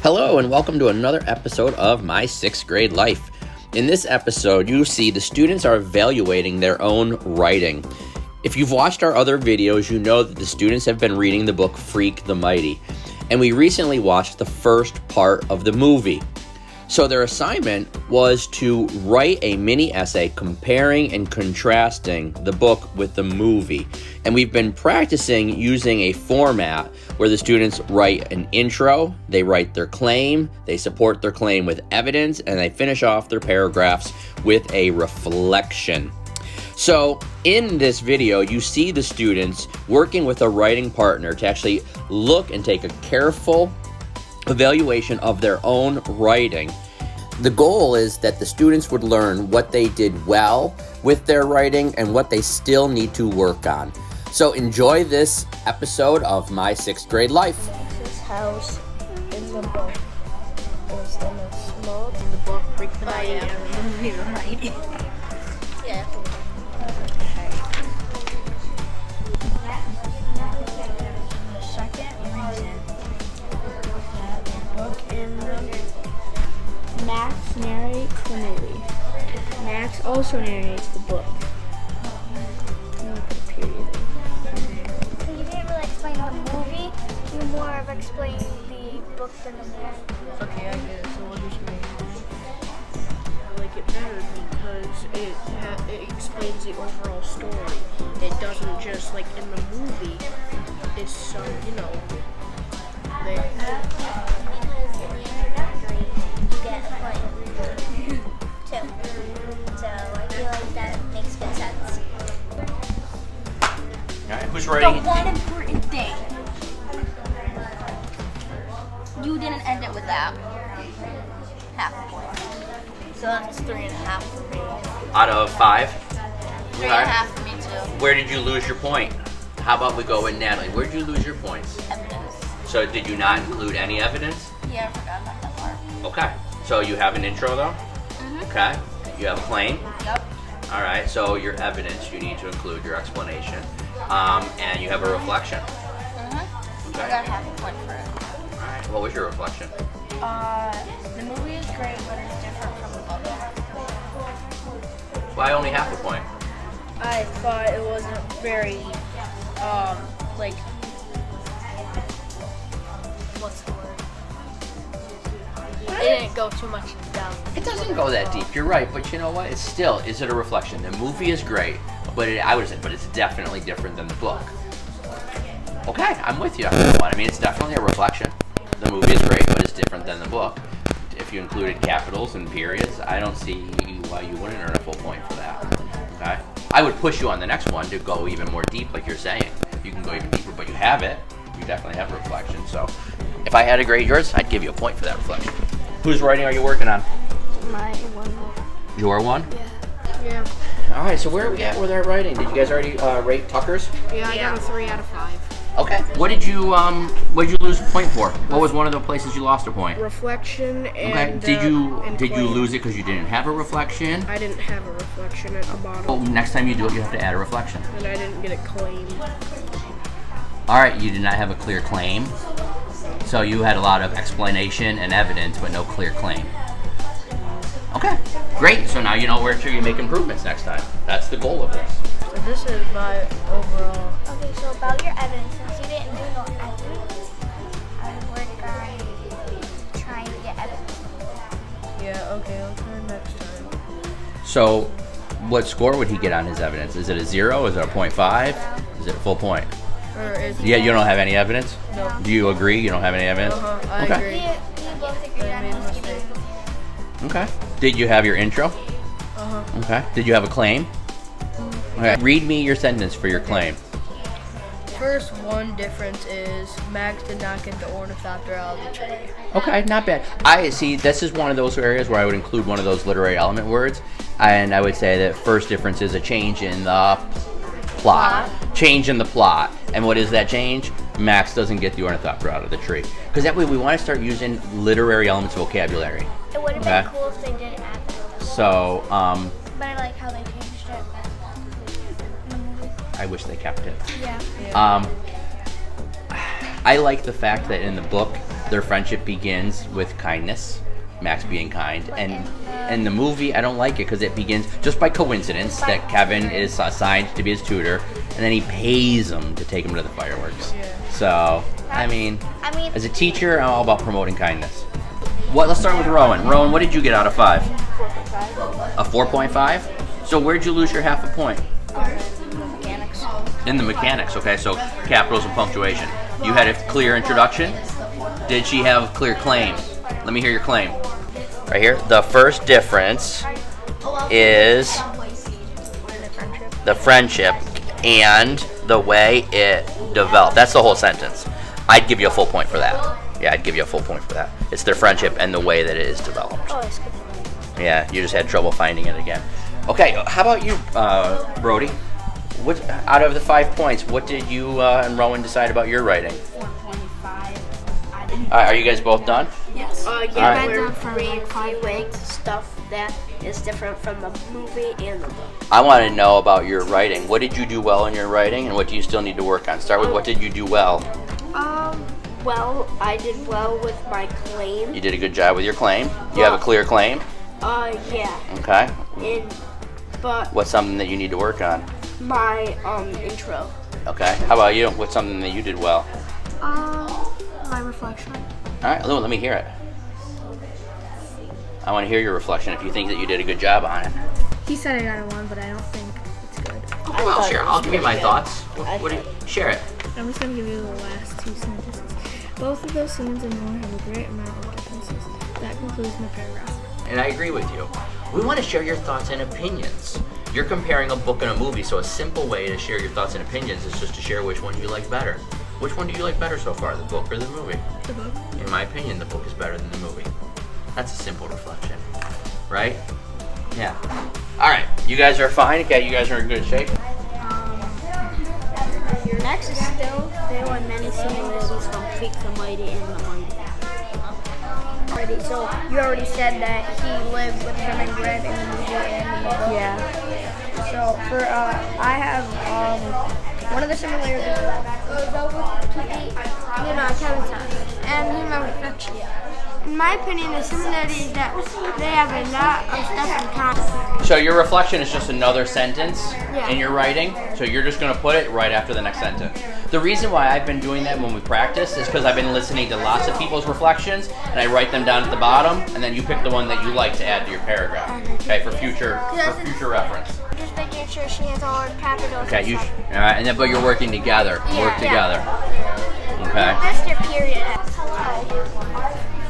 Hello and welcome to another episode of My Sixth Grade Life. In this episode, you see the students are evaluating their own writing. If you've watched our other videos, you know that the students have been reading the book Freak the Mighty, and we recently watched the first part of the movie. So their assignment was to write a mini essay comparing and contrasting the book with the movie. And we've been practicing using a format where the students write an intro, they write their claim, they support their claim with evidence, and they finish off their paragraphs with a reflection. So in this video, you see the students working with a writing partner to actually look and take a careful evaluation of their own writing. The goal is that the students would learn what they did well with their writing and what they still need to work on. So enjoy this episode of My Sixth Grade Life. This house in the book is in a small in the book Freak the Mighty. Right. Yeah. The second reason that the book in the Max narrates the movie. Max also narrates the book. So you didn't really explain the movie, you more of explaining the book than the movie. Okay, I get it. So what does you mean? I like it better because it explains the overall story. It doesn't just like in the movie. It's so they. Because in the introductory, you get a point too. So I feel like that makes good sense. All right, who's The writing? one important thing. You didn't end it with that. Half a point. So that's 3.5 for me. Out of 5? 3.5 for me too. Where did you lose your point? How about we go with Natalie? Where did you lose your points? Evidence. So did you not include any evidence? Yeah, I forgot about that part. Okay. So you have an intro though? Mhm. Okay. You have a claim? Yep. All right. So your evidence, you need to include your explanation. And you have a reflection. Mhm. Okay. I got half a point for it. All right. What was your reflection? The movie is great, but it's different from the book. Why only half a point? I thought it wasn't very, like, what's the word? It didn't go too much down. It doesn't go that deep. You're right, but you know what? It's still, is it a reflection? The movie is great, but I would say, but it's definitely different than the book. Okay, I'm with you on that one. I mean, it's definitely a reflection. The movie is great, but it's different than the book. If you included capitals and periods, I don't see why you wouldn't earn a full point for that. Okay? I would push you on the next one to go even more deep, like you're saying. You can go even deeper, but you have it. You definitely have a reflection. So, if I had to grade yours, I'd give you a point for that reflection. Whose writing are you working on? My one. Your one? Yeah. All right, so where are we at with our writing? Did you guys already rate Tucker's? Yeah, I got a 3 out of 5. Okay. What did you lose a point for? What was one of the places you lost a point? Reflection Okay. and Did you and did you claim. lose it because you didn't have a reflection? I didn't have a reflection at the bottom, Well, next time you do it, you have to add a reflection. and I didn't get it claimed. All right, you did not have a clear claim, so you had a lot of explanation and evidence, but no clear claim. Okay, great. So now you know where to make improvements next time. That's the goal of this. So this is my overall. Okay, so about your evidence, since you didn't do no evidence, I would work on trying to get evidence. Yeah. Okay. I'll try next time. So, what score would he get on his evidence? Is it a 0? Is it a 0.5? Is it a full point? Or is Yeah, you don't have any evidence? No. Do you agree you don't have any evidence? I Okay. agree. We both agreed I on made a most of mistake. it. Okay. Did you have your intro? Uh-huh. Okay. Did you have a claim? Okay. Read me your sentence for your claim. First one difference is Max did not get the ornithopter out of the tree. Okay, not bad. I see. This is one of those areas where I would include one of those literary element words, and I would say that first difference is a change in the plot. Change in the plot. And what is that change? Max doesn't get the ornithopter out of the tree. Because that way we want to start using literary elements vocabulary. It would have Okay. been cool if they didn't add that. So, But I like how they changed it in the movie. I wish they kept it. Yeah. I like the fact that in the book, their friendship begins with kindness, Max being kind, and in the movie I don't like it because it begins just by coincidence that Kevin is assigned to be his tutor, and then he pays him to take him to the fireworks. So I mean, as a teacher, I'm all about promoting kindness. Let's start with Rowan. Rowan, what did you get out of 5? 4.5. A 4.5? So where'd you lose your half a point? Mechanics. In the mechanics, okay, so capitals and punctuation. You had a clear introduction. Did she have clear claim? Let me hear your claim. Right here. The first difference is the friendship and the way it developed. That's the whole sentence. I'd give you a full point for that. Yeah, I'd give you a full point for that. It's their friendship and the way that it is developed. Oh, that's good. Yeah, you just had trouble finding it again. Okay, how about you, Brody? What out of the 5 points, what did you and Rowan decide about your writing? 4.5. Are you guys both done? Yes. Yeah, Alright. we're reviewing stuff that is different from the movie and the book. I want to know about your writing. What did you do well in your writing, and what do you still need to work on? Start with what did you do well? Well, I did well with my claim. You did a good job with your claim. You have a clear claim. Yeah. Okay. But What's something that you need to work on? my intro. Okay. How about you? What's something that you did well? My reflection. All right, let me hear it. I want to hear your reflection if you think that you did a good job on it. He said I got a 1, but I don't think it's good. Well, sure. I'll give you my thoughts. What do you, share it. I'm just gonna give you the last 2 sentences. Both of those scenes and more have a great amount of differences. That concludes my paragraph. And I agree with you. We want to share your thoughts and opinions. You're comparing a book and a movie, so a simple way to share your thoughts and opinions is just to share which one you like better. Which one do you like better so far, the book or the movie? The book. In my opinion, the book is better than the movie. That's a simple reflection, right? Yeah. All right, you guys are fine. Okay, you guys are in good shape. Next is still, there were many similarities from Freak the Mighty and the Mighty. So you already said that he lived with Finn and Greg in the movie and the book. Yeah. So for I have one of the similarities goes over to eat, Kevin's house, and he's my reflection. In my opinion, the similarity is that they have a lot of stuff in common. So your reflection is just another sentence Yeah. in your writing. So you're just going to put it right after the next sentence. The reason why I've been doing that when we practice is because I've been listening to lots of people's reflections, and I write them down at the bottom, and then you pick the one that you like to add to your paragraph. Okay, for future reference. Just making sure she has all her capitals. Okay, all right, and then but you're working together. Work together. Okay. That's your period.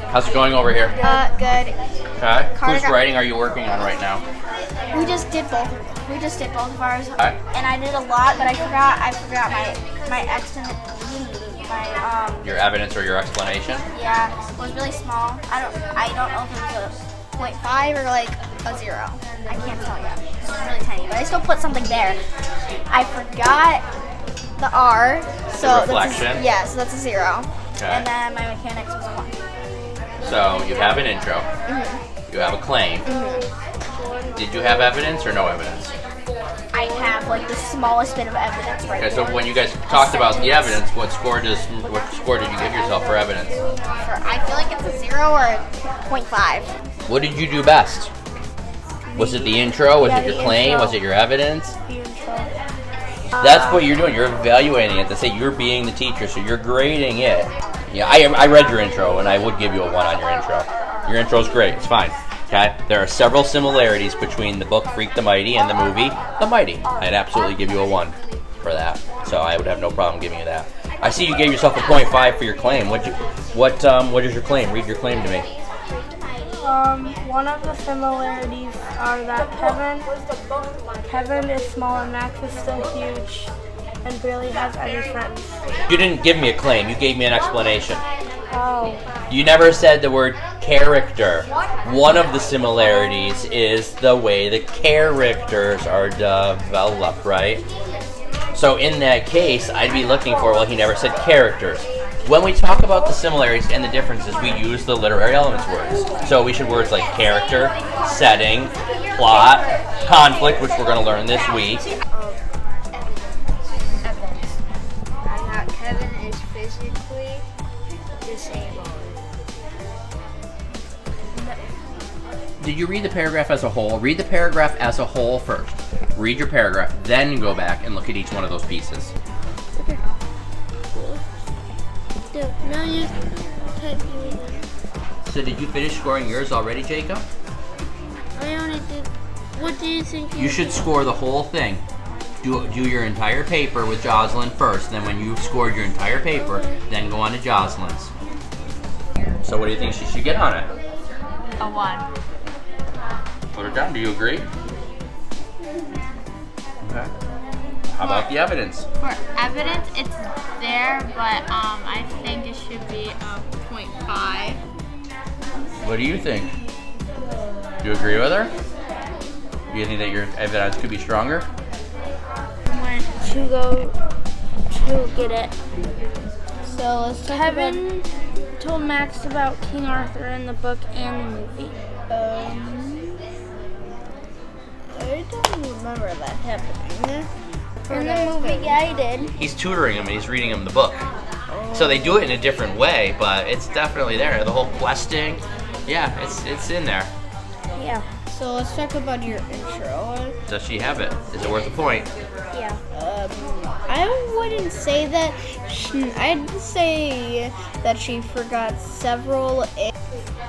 How's it going over here? Good. Okay. Carter Whose got- writing are you working on right now? We just did both. We just did both of ours, Okay. and I did a lot, but I forgot my estimate. My Your evidence or your explanation? yeah, was really small. I don't know if it was a 0.5 or like a 0. I can't tell you. It's really tiny, but I still put something there. I forgot the R, so reflection? so that's a 0. Okay. And then my mechanics was a 1. So you have an intro. You have a claim. Did you have evidence or no evidence? I have like the smallest bit of evidence right Okay, so here. when you guys talked about the evidence, what score did you give yourself for evidence? I feel like it's a 0 or a 0.5. What did you do best? Was it the intro? Was it your the claim? intro. Was it your evidence? The intro. That's what you're doing. You're evaluating it to say you're being the teacher, so you're grading it. Yeah, I read your intro, and I would give you a 1 on your intro. Your intro's great. It's fine. Okay? There are several similarities between the book Freak the Mighty and the movie The Mighty. I'd absolutely give you a 1 for that. So I would have no problem giving you that. I see you gave yourself a 0.5 for your claim. What is your claim? Read your claim to me. One of the similarities are that Kevin is small and Max is still huge and barely has any friends. You didn't give me a claim. You gave me an explanation. Oh. You never said the word character. One of the similarities is the way the characters are developed, right? So in that case, I'd be looking for, well, he never said characters. When we talk about the similarities and the differences, we use the literary elements words. So we should words like character, setting, plot, conflict, which we're going to learn this week. Evidence. I got Kevin is physically disabled. did you read the paragraph as a whole? Read the paragraph as a whole first. Read your paragraph, then go back and look at each one of those pieces. Now you type yours in. So did you finish scoring yours already, Jacob? I only did. What do you think? You should score the whole thing. Do your entire paper with Jocelyn first. Then when you've scored your entire paper, then go on to Jocelyn's. So what do you think she should get on it? A 1. Put it down. Do you agree? Okay. How about the evidence? For evidence, it's there, but I think it should be a 0.5. What do you think? Do you agree with her? Do you think that your evidence could be stronger? Want to go to get it. So let's talk Kevin told Max about King Arthur in the book and the movie. I don't remember that happening. In the movie, yeah, I did. He's tutoring him and he's reading him the book. So they do it in a different way, but it's definitely there. The whole questing, yeah, it's in there. Yeah. So let's talk about your intro. Does she have it? Is it worth a point? Yeah. I wouldn't say that. I'd say that she forgot several.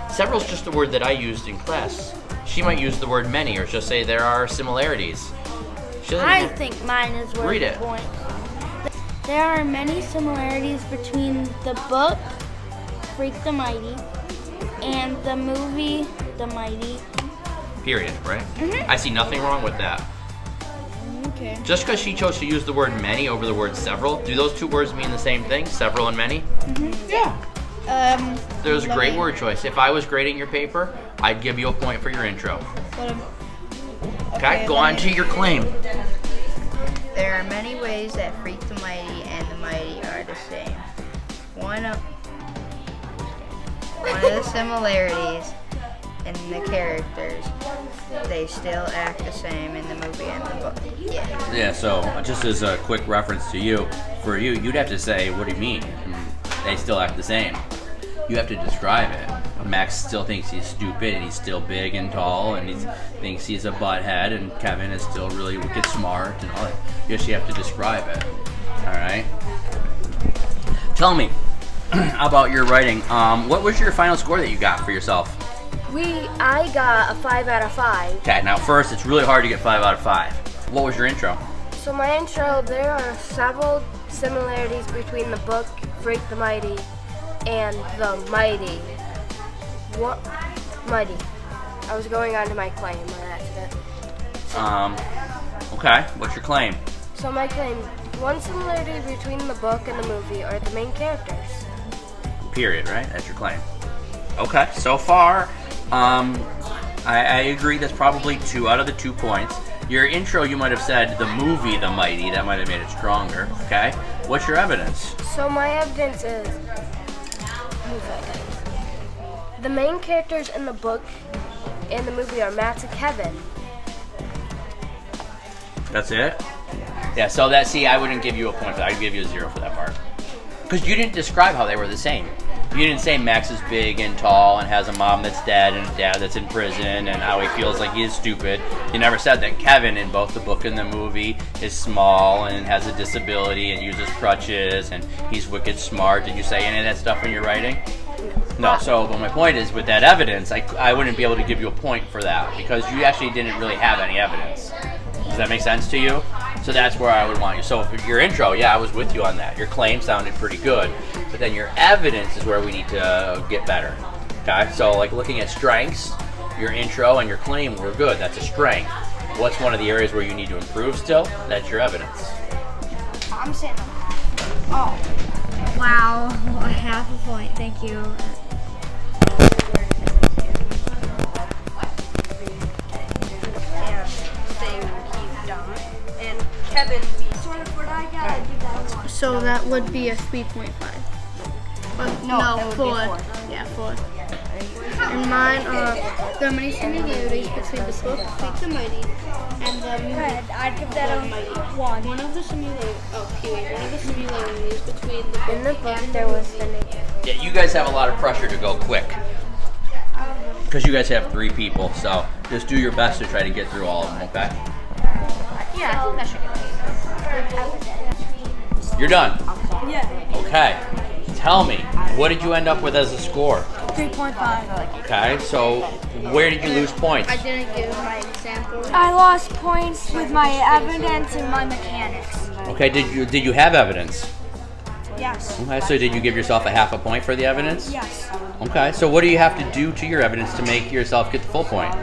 Several's just the word that I used in class. She might use the word many or just say there are similarities. She doesn't I think mine is worth Read a it. point. There are many similarities between the book, Freak the Mighty, and the movie, The Mighty. Period, right? I see nothing wrong with that. Okay. Just because she chose to use the word many over the word several, do those two words mean the same thing? Several and many? Yeah. There's a great word choice. If I was grading your paper, I'd give you a point for your intro. Okay, go on to your claim. There are many ways that Freak the Mighty and the Mighty are the same. One of the similarities in the characters, they still act the same in the movie and the book. Yeah. Yeah, so just as a quick reference to you, for you, you'd have to say, what do you mean? They still act the same. You have to describe it. Max still thinks he's stupid and he's still big and tall and he thinks he's a butthead and Kevin is still really wicked smart and all that. You actually have to describe it. Alright? Tell me about your writing. What was your final score that you got for yourself? I got a 5 out of 5. Okay, now first, it's really hard to get 5 out of 5. What was your intro? So my intro, there are several similarities between the book, Freak the Mighty, and the Mighty. What? Mighty. I was going on to my claim by accident. Okay, what's your claim? So my claim, one similarity between the book and the movie are the main characters. Period, right? That's your claim. Okay, so far, I agree that's probably 2 out of the 2 points. Your intro, you might have said the movie The Mighty. That might have made it stronger, okay? What's your evidence? So my evidence is the main characters in the book and the movie are Max and Kevin. That's it? Yeah, so that, see, I wouldn't give you a point for that. I'd give you a 0 for that part. Because you didn't describe how they were the same. You didn't say Max is big and tall and has a mom that's dead and a dad that's in prison and how he feels like he is stupid. You never said that Kevin in both the book and the movie is small and has a disability and uses crutches and he's wicked smart. Did you say any of that stuff in your writing? No, so but my point is with that evidence, I wouldn't be able to give you a point for that because you actually didn't really have any evidence. Does that make sense to you? So that's where I would want you. So for your intro, yeah, I was with you on that. Your claim sounded pretty good, but then your evidence is where we need to get better. Okay, so like looking at strengths, your intro and your claim were good. That's a strength. What's one of the areas where you need to improve still? That's your evidence. I'm saying. Oh. Wow. A half a point. Thank you. So that would be a 3.5. No, 4. Yeah, 4. And mine, there are many similarities between the book, Freak the Mighty, and the movie. I'd give that a 1. One of the similarities between the book In the book, there was the name. Yeah, you guys have a lot of pressure to go quick. because you guys have 3 people. So just do your best to try to get through all of them, okay? Yeah, I think that should get You're done. Yeah. Okay. Tell me, what did you end up with as a score? 3.5. Okay, so where did you lose points? I didn't give my example. I lost points with my evidence and my mechanics. Okay, did you have evidence? Yes. Okay, so did you give yourself a half a point for the evidence? Yes. Okay, so what do you have to do to your evidence to make yourself get the full point?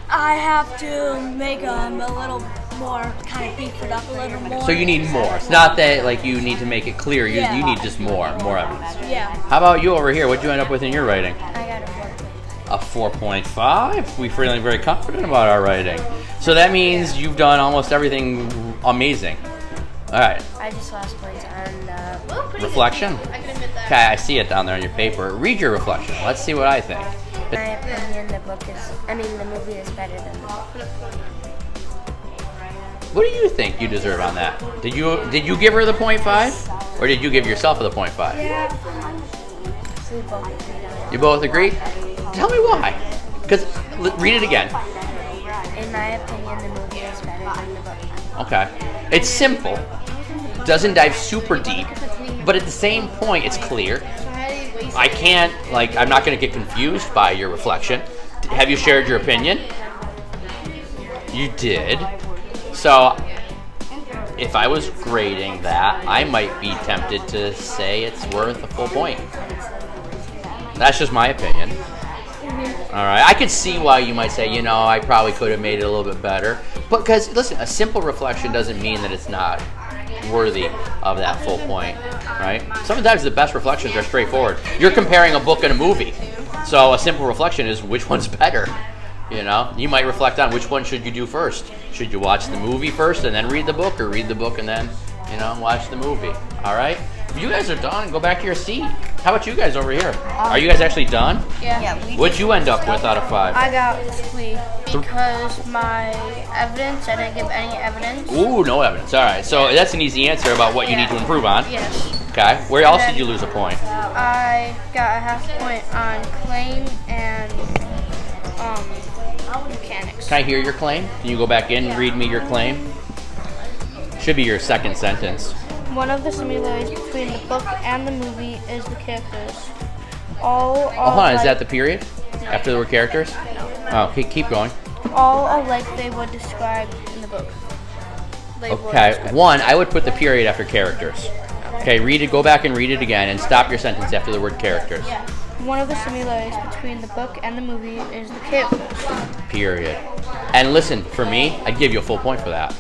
I have to make them a little more, kind of beef it up a little more. So you need more. It's not that like you need to make it clear. You Yeah. need just more evidence. Yeah. How about you over here? What'd you end up with in your writing? I got a 4. A 4.5. We're feeling very confident about our writing. So that means you've done almost everything amazing. All right. I just lost points on Reflection. I can admit that. Okay, I see it down there on your paper. Read your reflection. Let's see what I think. my opinion. The movie is better than the book. What do you think you deserve on that? Did you give her the 0.5, or did you give yourself the 0.5? We both agreed on it. You both agree? Tell me why. Because read it again. In my opinion, the movie is better than the book. Okay. It's simple. Doesn't dive super deep, but at the same point, it's clear. I'm not going to get confused by your reflection. Have you shared your opinion? You did. So, if I was grading that, I might be tempted to say it's worth a full point. That's just my opinion. All right, I could see why you might say, I probably could have made it a little bit better. But because, listen, a simple reflection doesn't mean that it's not worthy of that full point, right? Sometimes the best reflections are straightforward. You're comparing a book and a movie. So a simple reflection is which one's better. You might reflect on which one should you do first. Should you watch the movie first and then read the book, or read the book and then, watch the movie? All right? If you guys are done, go back to your seat. How about you guys over here? Are you guys actually done? Yeah, What'd you end up with out of 5? I got 3 because my evidence, I didn't give any evidence. Ooh, no evidence. All right. So that's an easy answer about what you need to improve on. Yes. Okay. Where else did you lose a point? I got a half point on claim and mechanics. Can I hear your claim? Can you go back in and read me your claim? Should be your second sentence. One of the similarities between the book and the movie is the characters. All Oh, hold on. Is that the period? After the word characters? Oh, okay, keep going. all are like they were described in the book. Okay. 1, I would put the period after characters. Okay, read it. Go back and read it again, and stop your sentence after the word characters. One of the similarities between the book and the movie is the characters. Period. And listen, for me, I'd give you a full point for that.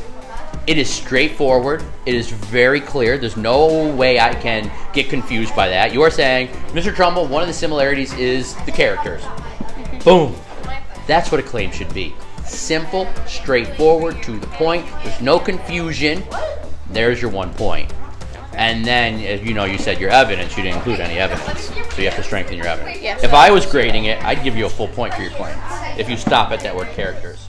It is straightforward. It is very clear. There's no way I can get confused by that. You are saying, Mr. Trumbull, one of the similarities is the characters. Boom. That's what a claim should be. Simple, straightforward, to the point. There's no confusion. There's your 1 point. And then, as you said your evidence. You didn't include any evidence. So you have to strengthen your evidence. Yes. If I was grading it, I'd give you a full point for your claim. If you stop at that word characters.